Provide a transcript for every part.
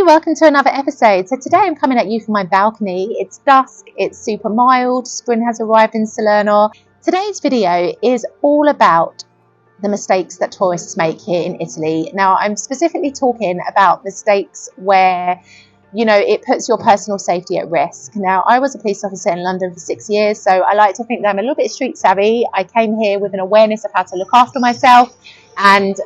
Hey, welcome to another episode. So today I'm coming at you from my balcony. It's dusk, it's super mild, spring has arrived in Salerno. Today's video is all about the mistakes that tourists make here in Italy. Now, I'm specifically talking about mistakes where, you know, it puts your personal safety at risk. Now, I was a police officer in London for 6 years, so I like to think that I'm a little bit street savvy. I came here with an awareness of how to look after myself and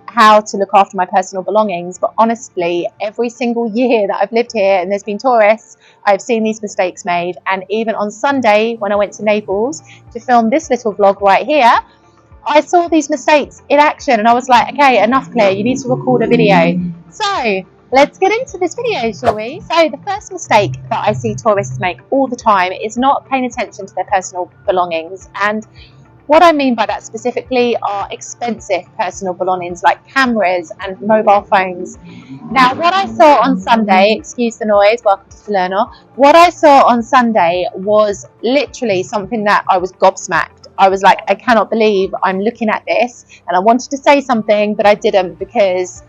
how to look after my personal belongings. But honestly, every single year that I've lived here and there's been tourists, I've seen these mistakes made. And even on Sunday, when I went to Naples to film this little vlog right here, I saw these mistakes in action and I was like, okay, enough, Claire, you need to record a video. So let's get into this video, shall we? So the first mistake that I see tourists make all the time is not paying attention to their personal belongings. And what I mean by that specifically are expensive personal belongings like cameras and mobile phones. Now, what I saw on Sunday, excuse the noise, welcome to Salerno. What I saw on Sunday was literally something that I was gobsmacked. I was like, I cannot believe I'm looking at this. And I wanted to say something, but I didn't because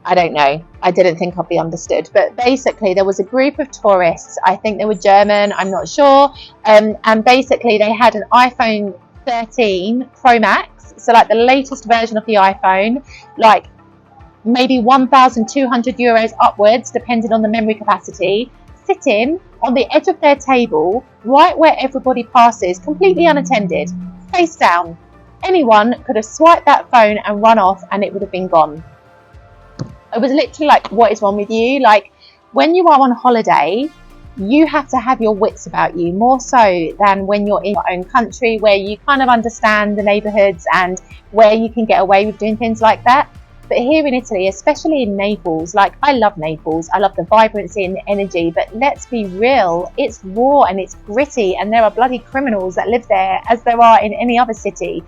I don't know. I didn't think I'd be understood. But basically, there was a group of tourists. I think they were German. I'm not sure. And basically, they had an iPhone 13 Pro Max, so like the latest version of the iPhone, like maybe 1,200 euros upwards depending on the memory capacity, sitting on the edge of their table right where everybody passes, completely unattended, face down. Anyone could have swiped that phone and run off and it would have been gone. It was literally like, what is wrong with you? Like, when you are on holiday, you have to have your wits about you more so than when you're in your own country where you kind of understand the neighborhoods and where you can get away with doing things like that. But here in Italy, especially in Naples, like I love Naples, I love the vibrancy and the energy, but let's be real, it's raw and it's gritty and there are bloody criminals that live there as there are in any other city.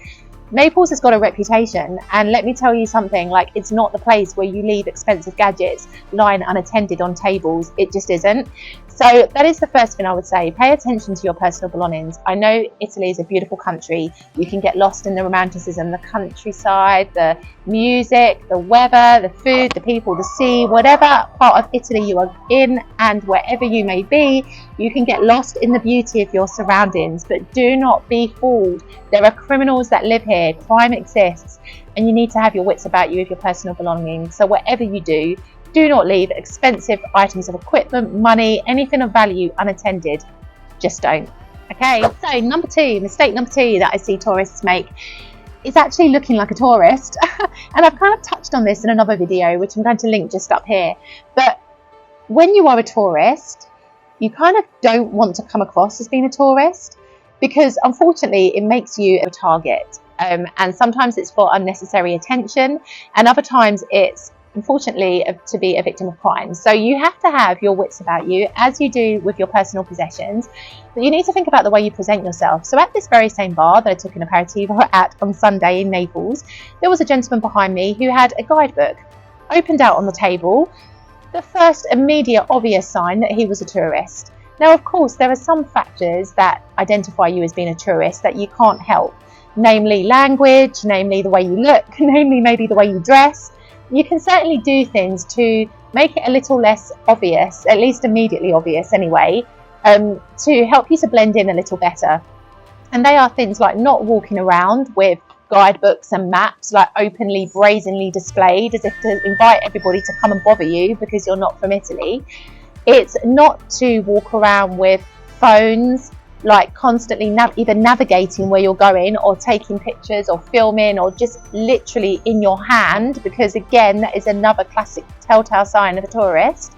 Naples has got a reputation, and let me tell you something, like, it's not the place where you leave expensive gadgets lying unattended on tables. It just isn't. So that is the first thing I would say. Pay attention to your personal belongings. I know Italy is a beautiful country. You can get lost in the romanticism, the countryside, the music, the weather, the food, the people, the sea, whatever part of Italy you are in and wherever you may be, you can get lost in the beauty of your surroundings. But do not be fooled. There are criminals that live here. Crime exists, and you need to have your wits about you with your personal belongings. So whatever you do not leave expensive items of equipment, money, anything of value unattended. Just don't. Okay, so mistake number two that I see tourists make is actually looking like a tourist. And I've kind of touched on this in another video, which I'm going to link just up here. But when you are a tourist, you kind of don't want to come across as being a tourist because unfortunately it makes you a target. And sometimes it's for unnecessary attention, and other times it's unfortunately to be a victim of crime. So you have to have your wits about you as you do with your personal possessions, but you need to think about the way you present yourself. So at this very same bar that I took an aperitivo at on Sunday in Naples, there was a gentleman behind me who had a guidebook opened out on the table, the first immediate obvious sign that he was a tourist. Now, of course, there are some factors that identify you as being a tourist that you can't help, namely language, namely the way you look, namely maybe the way you dress. You can certainly do things to make it a little less obvious, at least immediately obvious anyway, to help you to blend in a little better. And they are things like not walking around with guidebooks and maps like openly, brazenly displayed as if to invite everybody to come and bother you because you're not from Italy. It's not to walk around with phones like constantly either navigating where you're going or taking pictures or filming or just literally in your hand, because again, that is another classic telltale sign of a tourist.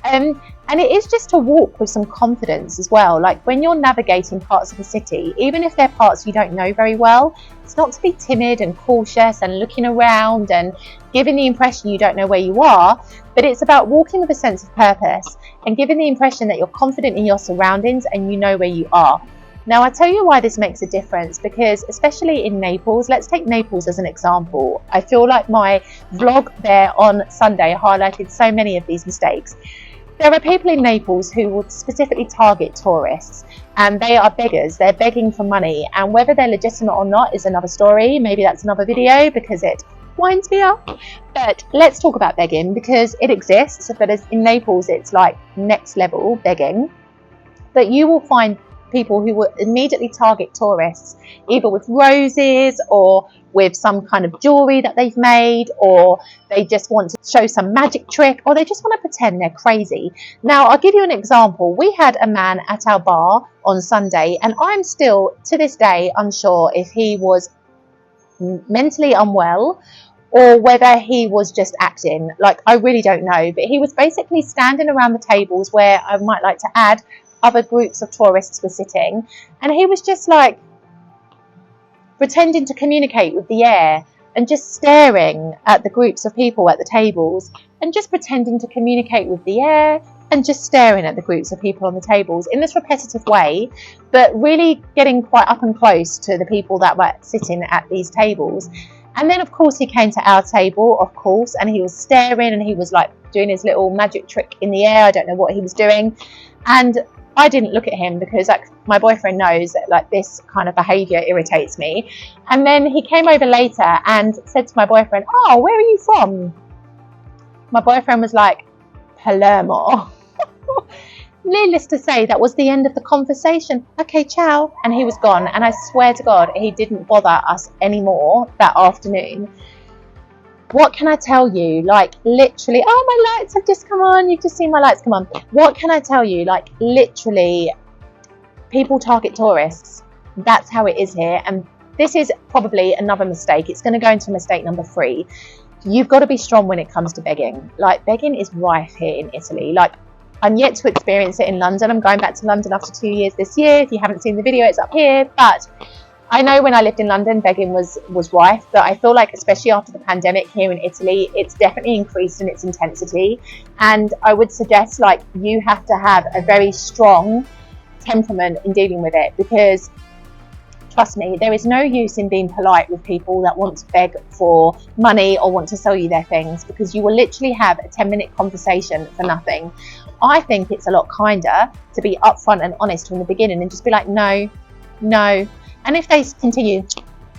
And it is just to walk with some confidence as well. Like when you're navigating parts of the city, even if they're parts you don't know very well, it's not to be timid and cautious and looking around and giving the impression you don't know where you are, but it's about walking with a sense of purpose and giving the impression that you're confident in your surroundings and you know where you are. Now, I'll tell you why this makes a difference, because especially in Naples, let's take Naples as an example. I feel like my vlog there on Sunday highlighted so many of these mistakes. There are people in Naples who will specifically target tourists, and they are beggars. They're begging for money, and whether they're legitimate or not is another story. Maybe that's another video, because it winds me up. But let's talk about begging, because it exists, but as in Naples it's like next level begging. But you will find people who will immediately target tourists, either with roses or with some kind of jewelry that they've made, or they just want to show some magic trick, or they just want to pretend they're crazy. Now, I'll give you an example. We had a man at our bar on Sunday, and I'm still to this day unsure if he was mentally unwell or whether he was just acting. Like, I really don't know. But he was basically standing around the tables where, I might like to add, other groups of tourists were sitting, and he was just like pretending to communicate with the air and just staring at the groups of people at the tables and just pretending to communicate with the air and just staring at the groups of people on the tables in this repetitive way, but really getting quite up and close to the people that were sitting at these tables. And then of course he came to our table, of course, and he was staring and he was like doing his little magic trick in the air. I don't know what he was doing, and I didn't look at him because, like, my boyfriend knows that, like, this kind of behaviour irritates me. And then he came over later and said to my boyfriend, "Oh, where are you from?" My boyfriend was like, "Palermo." Needless to say, that was the end of the conversation. "Okay, ciao," and he was gone. And I swear to God, he didn't bother us anymore that afternoon. What can I tell you? Like, literally, oh, my lights have just come on. You've just seen my lights come on. What can I tell you? Like, literally, people target tourists. That's how it is here. And this is probably another mistake. It's going to go into mistake number 3. You've got to be strong when it comes to begging. Like, begging is rife here in Italy. Like, I'm yet to experience it in London. I'm going back to London after 2 years this year. If you haven't seen the video, it's up here. But I know when I lived in London, begging was rife, but I feel like, especially after the pandemic here in Italy, it's definitely increased in its intensity. And I would suggest, like, you have to have a very strong temperament in dealing with it, because trust me, there is no use in being polite with people that want to beg for money or want to sell you their things, because you will literally have a 10-minute conversation for nothing. I think it's a lot kinder to be upfront and honest from the beginning and just be like, no. And if they continue,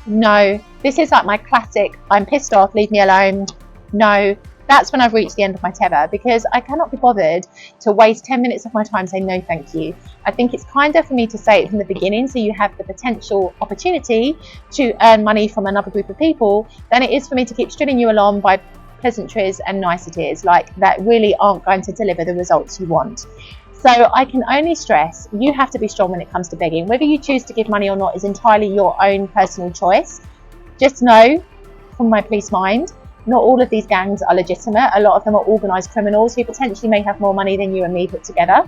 no, this is like my classic, I'm pissed off, leave me alone, no, that's when I've reached the end of my tether, because I cannot be bothered to waste 10 minutes of my time saying no thank you. I think it's kinder for me to say it from the beginning, so you have the potential opportunity to earn money from another group of people, than it is for me to keep stringing you along by pleasantries and niceties like that really aren't going to deliver the results you want. So I can only stress, you have to be strong when it comes to begging. Whether you choose to give money or not is entirely your own personal choice. Just know, from my police mind, not all of these gangs are legitimate. A lot of them are organised criminals who potentially may have more money than you and me put together.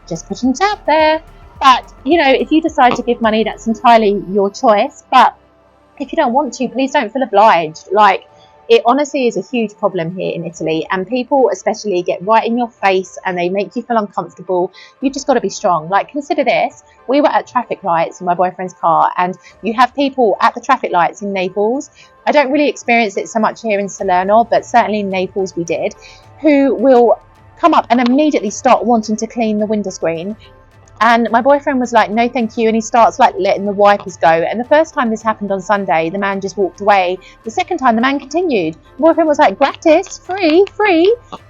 Just putting it out there. But, you know, if you decide to give money, that's entirely your choice. But if you don't want to, please don't feel obliged. Like, it honestly is a huge problem here in Italy, and people especially get right in your face and they make you feel uncomfortable. You just got to be strong. Like, consider this. We were at traffic lights in my boyfriend's car, and you have people at the traffic lights in Naples. I don't really experience it so much here in Salerno, but certainly in Naples we did, who will come up and immediately start wanting to clean the window screen. And my boyfriend was like, no, thank you. And he starts like letting the wipers go. And the first time this happened on Sunday, the man just walked away. The second time, the man continued. My boyfriend was like, gratis, free.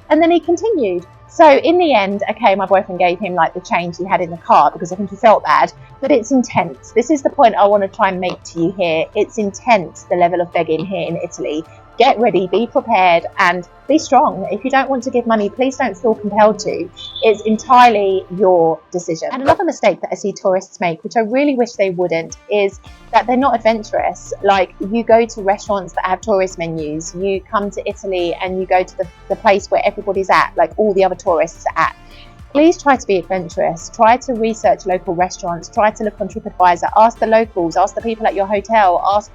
And then he continued. So in the end, okay, my boyfriend gave him like the change he had in the car because I think he felt bad. But it's intense. This is the point I want to try and make to you here. It's intense, the level of begging here in Italy. Get ready, be prepared, and be strong. If you don't want to give money, please don't feel compelled to. It's entirely your decision. And another mistake that I see tourists make, which I really wish they wouldn't, is that they're not adventurous. Like, you go to restaurants that have tourist menus. You come to Italy and you go to the place where everybody's at, like all the other tourists are at. Please try to be adventurous. Try to research local restaurants. Try to look on TripAdvisor. Ask the locals. Ask the people at your hotel. Ask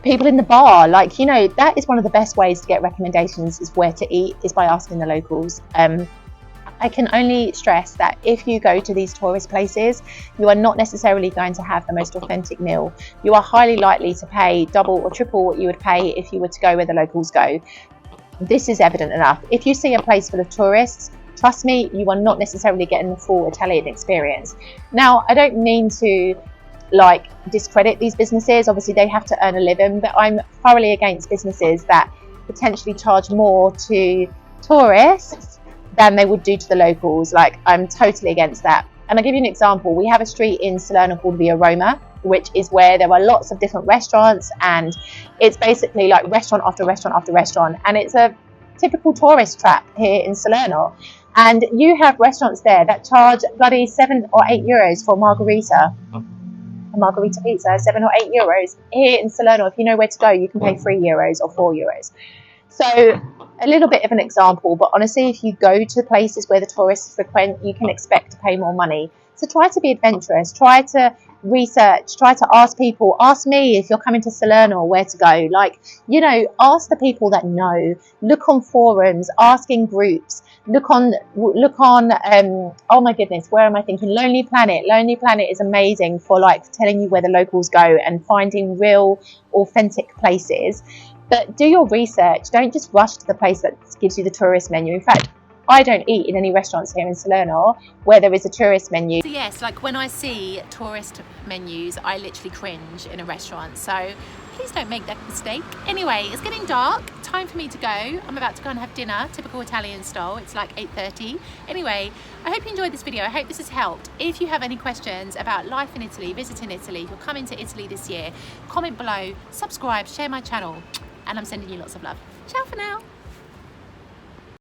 people in the bar. Like, you know, that is one of the best ways to get recommendations, is where to eat, is by asking the locals. I can only stress that if you go to these tourist places, you are not necessarily going to have the most authentic meal. You are highly likely to pay double or triple what you would pay if you were to go where the locals go. This is evident enough. If you see a place full of tourists, trust me, you are not necessarily getting the full Italian experience. Now, I don't mean to like discredit these businesses. Obviously they have to earn a living, but I'm thoroughly against businesses that potentially charge more to tourists than they would do to the locals. Like, I'm totally against that. And I'll give you an example. We have a street in Salerno called the Aroma, which is where there are lots of different restaurants, and it's basically like restaurant after restaurant after restaurant, and it's a typical tourist trap here in Salerno. And you have restaurants there that charge bloody €7 or €8 for a margarita pizza, €7 or €8. Here in Salerno, if you know where to go, you can pay €3 or €4. So a little bit of an example, but honestly, if you go to places where the tourists frequent, you can expect to pay more money. So try to be adventurous, try to research, try to ask people. Ask me if you're coming to Salerno where to go. Like, you know, ask the people that know. Look on forums, ask in groups. Look on oh my goodness, where am I thinking? Lonely Planet. Lonely Planet is amazing for like telling you where the locals go and finding real authentic places. But do your research. Don't just rush to the place that gives you the tourist menu. In fact, I don't eat in any restaurants here in Salerno where there is a tourist menu. So yes, like when I see tourist menus, I literally cringe in a restaurant. So please don't make that mistake. Anyway, it's getting dark. Time for me to go. I'm about to go and have dinner, typical Italian style. It's like 8:30. Anyway, I hope you enjoyed this video. I hope this has helped. If you have any questions about life in Italy, visiting Italy, if you're coming to Italy this year, comment below, subscribe, share my channel, and I'm sending you lots of love. Ciao for now.